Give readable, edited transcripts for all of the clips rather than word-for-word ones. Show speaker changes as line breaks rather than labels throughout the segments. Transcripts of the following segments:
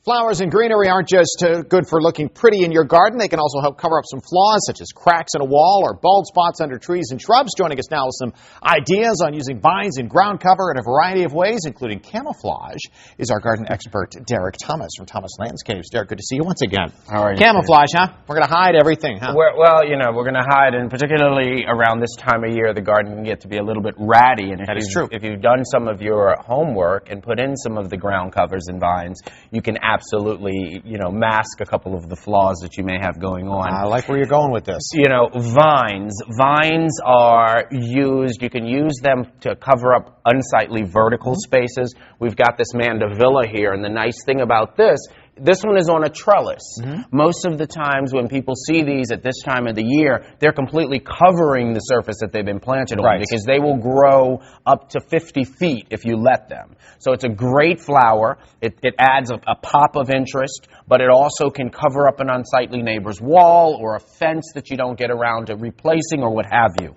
Flowers and greenery aren't just good for looking pretty in your garden. They can also help cover up some flaws, such as cracks in a wall or bald spots under trees and shrubs. Joining us now with some ideas on using vines and ground cover in a variety of ways, including camouflage, is our garden expert, Derek Thomas from Thomas Landscapes. Derek, good to see you once again.
How are you?
Camouflage, huh? We're going to hide everything, huh?
Well, you know, we're going to hide, and particularly around this time of year, the garden can get to be a little bit ratty. And
that is true.
If you've done some of your homework and put in some of the ground covers and vines, you can absolutely, you know, mask a couple of the flaws that you may have going on.
I like where you're going with this.
You know, vines. Vines are used, you can use them to cover up unsightly vertical spaces. We've got this mandevilla here, and the nice thing about this one is on a trellis. Most of the times when people see these at this time of the year, they're completely covering the surface that they've been planted on, because they will grow up to 50 feet if you let them. So it's a great flower. It adds a pop of interest, but it also can cover up an unsightly neighbor's wall or a fence that you don't get around to replacing or what have you.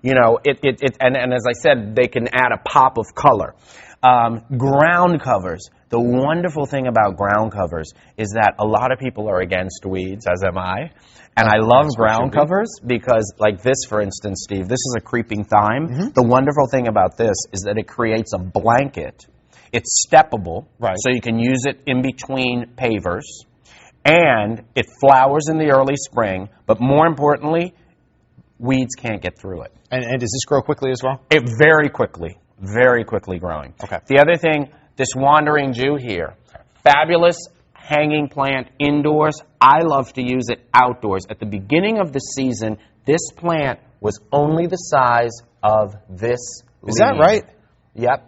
You know, and as I said, they can add a pop of color. Ground covers. The wonderful thing about ground covers is that a lot of people are against weeds, as am I. And I love ground covers because, like this, for instance, Steve, this is a creeping thyme. The wonderful thing about this is that it creates a blanket. It's steppable, so you can use it in between pavers. And it flowers in the early spring, but more importantly, weeds can't get through it.
And does this grow quickly as well?
Very quickly growing.
Okay.
The other thing, this wandering Jew here, fabulous hanging plant indoors. I love to use it outdoors. At the beginning of the season, this plant was only the size of this leaf.
Is that right?
Yep.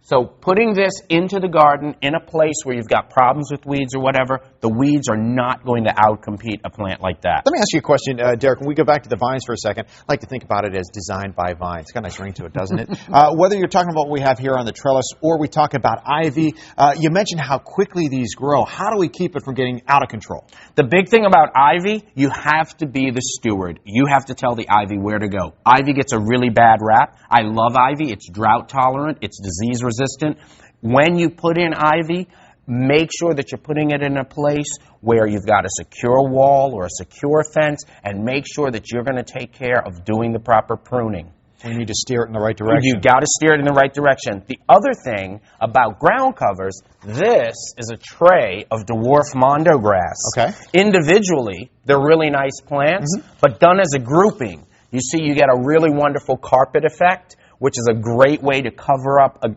So putting this into the garden in a place where you've got problems with weeds or whatever, the weeds are not going to outcompete a plant like that.
Let me ask you a question, Derek. When we go back to the vines for a second, I like to think about it as designed by vines. It's got a nice ring to it, doesn't it? Whether you're talking about what we have here on the trellis or we talk about ivy, you mentioned how quickly these grow. How do we keep it from getting out of control?
The big thing about ivy, you have to be the steward. You have to tell the ivy where to go. Ivy gets a really bad rap. I love ivy. It's drought tolerant. It's disease resistant. When you put in ivy, make sure that you're putting it in a place where you've got a secure wall or a secure fence, and make sure that you're going to take care of doing the proper pruning.
We need to steer it in the right direction.
You've got to steer it in the right direction. The other thing about ground covers, this is a tray of dwarf mondo grass.
Okay.
Individually, they're really nice plants, but done as a grouping, you see you get a really wonderful carpet effect, which is a great way to cover up an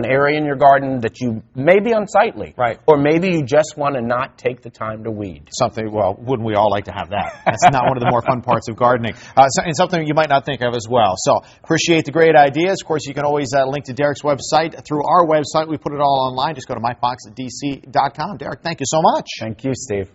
area in your garden that you may be unsightly.
Right.
Or maybe you just want to not take the time to weed.
Something, well, wouldn't we all like to have that? That's not one of the more fun parts of gardening. And something you might not think of as well. So, appreciate the great ideas. Of course, you can always link to Derek's website through our website. We put it all online. Just go to myfoxdc.com. Derek, thank you so much.
Thank you, Steve.